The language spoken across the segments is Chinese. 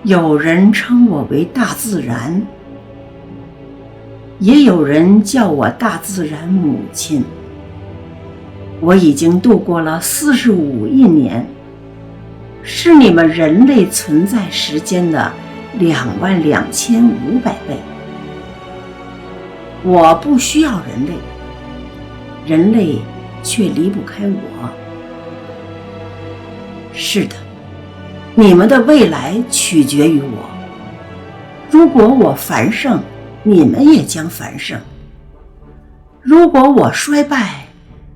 有人称我为大自然，也有人叫我大自然母亲。我已经度过了45亿年，是你们人类存在时间的22500倍。我不需要人类，人类却离不开我。是的，你们的未来取决于我。如果我繁盛，你们也将繁盛；如果我衰败，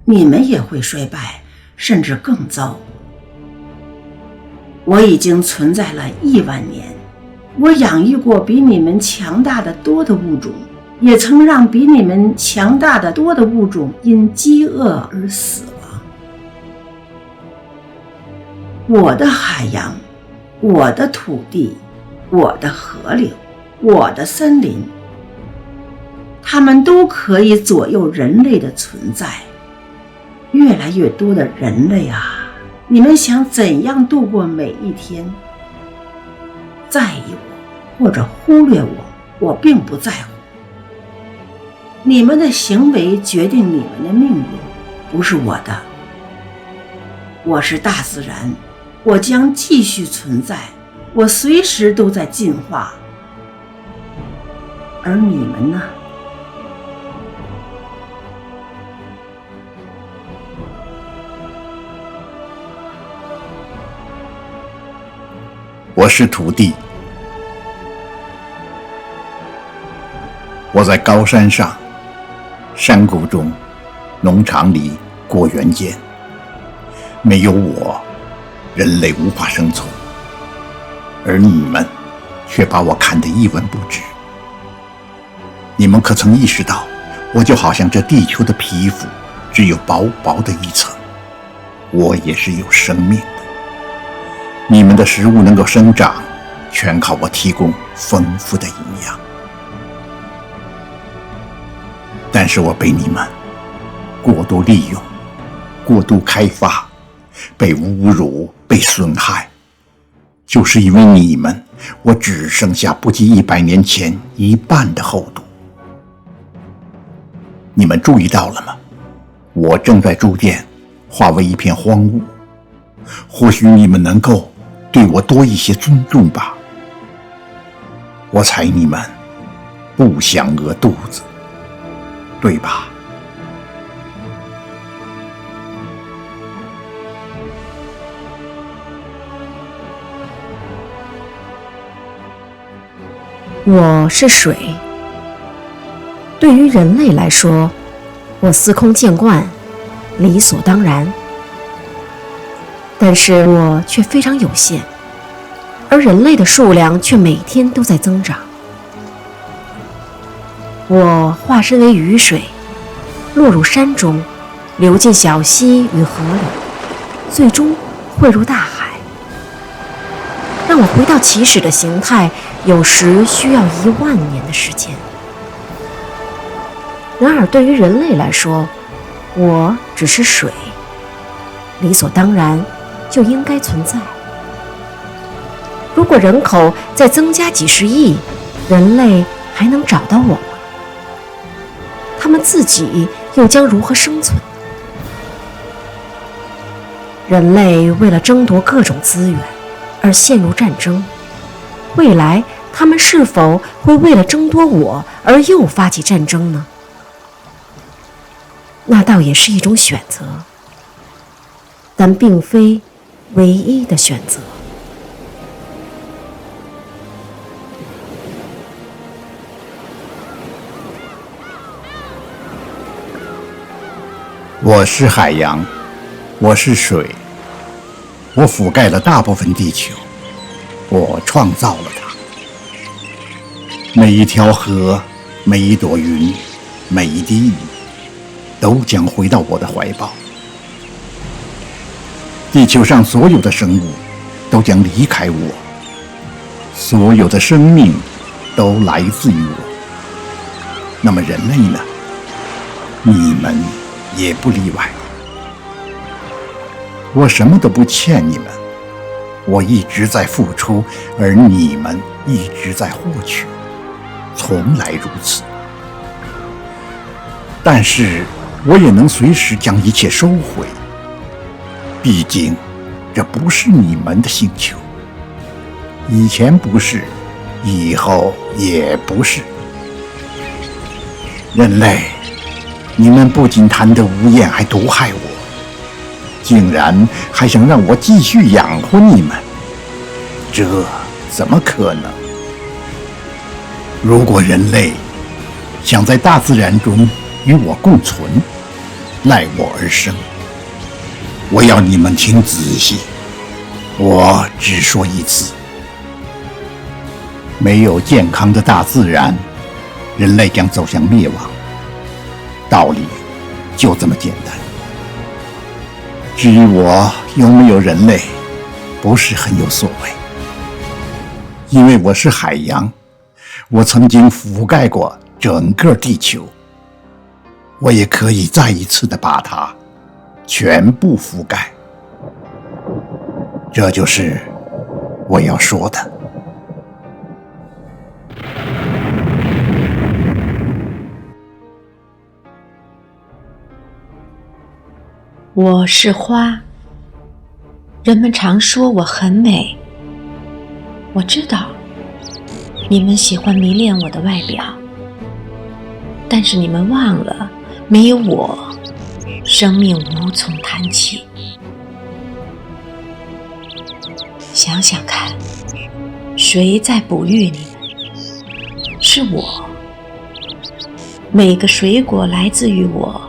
你们也会衰败，甚至更糟。我已经存在了1万年，我养育过比你们强大的多的物种，也曾让比你们强大的多的物种因饥饿而死亡。我的海洋，我的土地，我的河流，我的森林，它们都可以左右人类的存在。越来越多的人类啊，你们想怎样度过每一天？在意我或者忽略我，我并不在乎。你们的行为决定你们的命运，不是我的。我是大自然，我将继续存在，我随时都在进化。而你们呢？我是土地，我在高山上、山谷中、农场里果园间，没有我，人类无法生存，而你们却把我看得一文不值。你们可曾意识到，我就好像这地球的皮肤，只有薄薄的一层，我也是有生命的。你们的食物能够生长，全靠我提供丰富的营养。但是我被你们过度利用、过度开发，被侮辱、被损害，就是因为你们，我只剩下不及100年前1半的厚度。你们注意到了吗？我正在逐渐化为一片荒芜。或许你们能够对我多一些尊重吧。我猜你们不想饿肚子，对吧？我是水，对于人类来说，我司空见惯，理所当然。但是我却非常有限，而人类的数量却每天都在增长。我化身为雨水，落入山中，流进小溪与河里，最终汇入大海。让我回到起始的形态，有时需要1万年的时间。然而对于人类来说，我只是水，理所当然就应该存在。如果人口再增加几十亿，人类还能找到我吗？他们自己又将如何生存？人类为了争夺各种资源而陷入战争，未来他们是否会为了争夺我而又发起战争呢？那倒也是一种选择，但并非唯一的选择。我是海洋，我是水，我覆盖了大部分地球，我创造了它。每一条河，每一朵云，每一滴雨，都将回到我的怀抱。地球上所有的生物都将离开我，所有的生命都来自于我。那么人类呢？你们也不例外。我什么都不欠你们，我一直在付出，而你们一直在获取，从来如此。但是我也能随时将一切收回，毕竟这不是你们的星球，以前不是，以后也不是。人类，你们不仅贪得无厌，还毒害我，竟然还想让我继续养活你们，这怎么可能？如果人类想在大自然中与我共存，赖我而生，我要你们听仔细，我只说一次：没有健康的大自然，人类将走向灭亡。道理就这么简单。至于我有没有人类，不是很有所谓，因为我是海洋，我曾经覆盖过整个地球，我也可以再一次的把它全部覆盖。这就是我要说的。我是花，人们常说我很美。我知道你们喜欢迷恋我的外表，但是你们忘了，没有我，生命无从谈起。想想看，谁在哺育你们？是我。每个水果来自于我，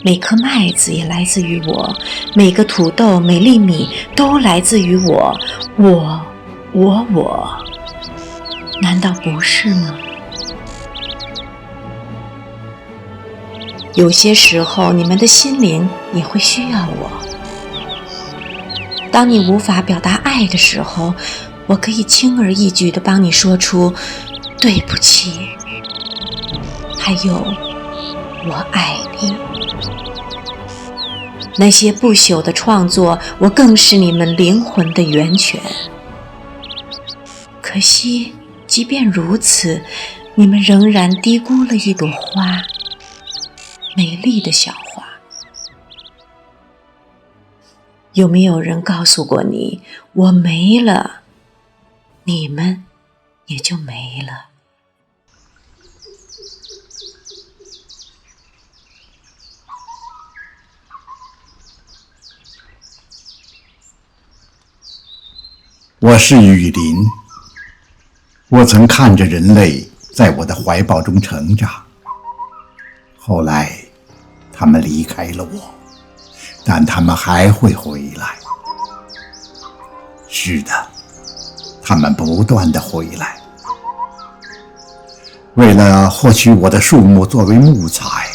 每颗麦子也来自于我，每个土豆、每粒米都来自于我。我，难道不是吗？有些时候，你们的心灵也会需要我。当你无法表达爱的时候，我可以轻而易举地帮你说出对不起，还有我爱你。那些不朽的创作，我更是你们灵魂的源泉。可惜，即便如此，你们仍然低估了一朵花，美丽的小花。有没有人告诉过你，我没了，你们也就没了？我是雨林，我曾看着人类在我的怀抱中成长，后来他们离开了我，但他们还会回来。是的，他们不断地回来，为了获取我的树木作为木材，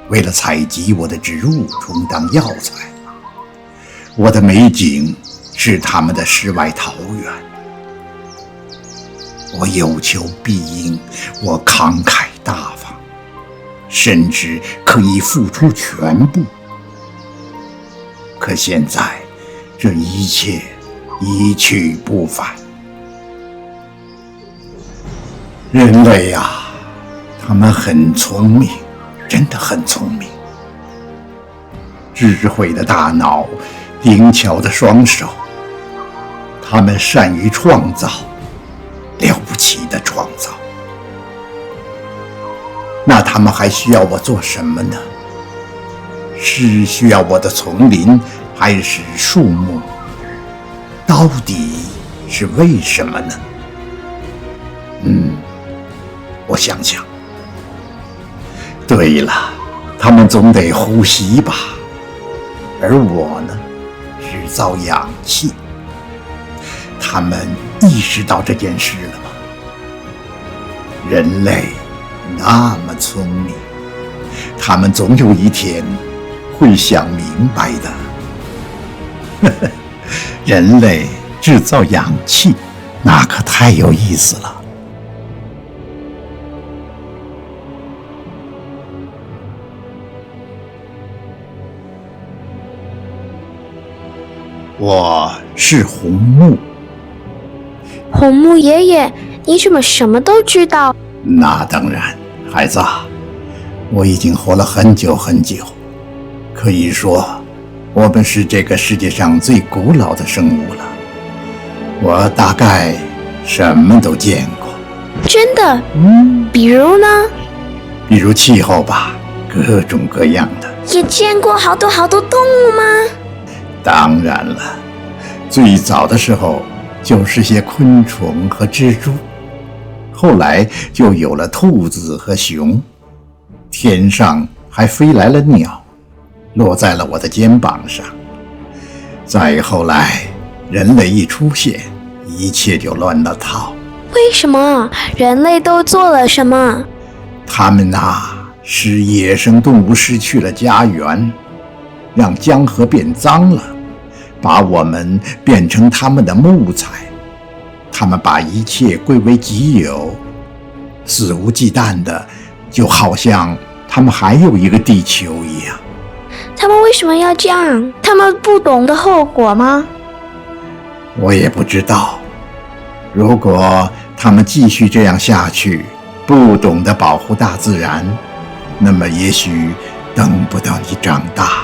为了采集我的植物充当药材。我的美景是他们的世外桃源。我有求必应，我慷慨大方，甚至可以付出全部。可现在，这一切一去不返。人类啊，他们很聪明，真的很聪明。智慧的大脑，灵巧的双手，他们善于创造，了不起的创造。那他们还需要我做什么呢？是需要我的丛林，还是树木？到底是为什么呢？我想想。对了，他们总得呼吸吧，而我呢，制造氧气。他们意识到这件事了吗？人类那么聪明，他们总有一天会想明白的。人类制造氧气，那可太有意思了。我是红木。红木爷爷，你怎么什么都知道？那当然，孩子啊，我已经活了很久很久，可以说我们是这个世界上最古老的生物了。我大概什么都见过。真的？比如呢？比如气候吧，各种各样的。也见过好多动物吗？当然了，最早的时候就是些昆虫和蜘蛛，后来就有了兔子和熊，天上还飞来了鸟，落在了我的肩膀上。再后来，人类一出现，一切就乱了套。为什么？人类都做了什么？他们使野生动物失去了家园，让江河变脏了，把我们变成他们的木材。他们把一切归为己有，肆无忌惮的，就好像他们还有一个地球一样。他们为什么要这样？他们不懂的后果吗？我也不知道。如果他们继续这样下去，不懂得保护大自然，那么也许等不到你长大。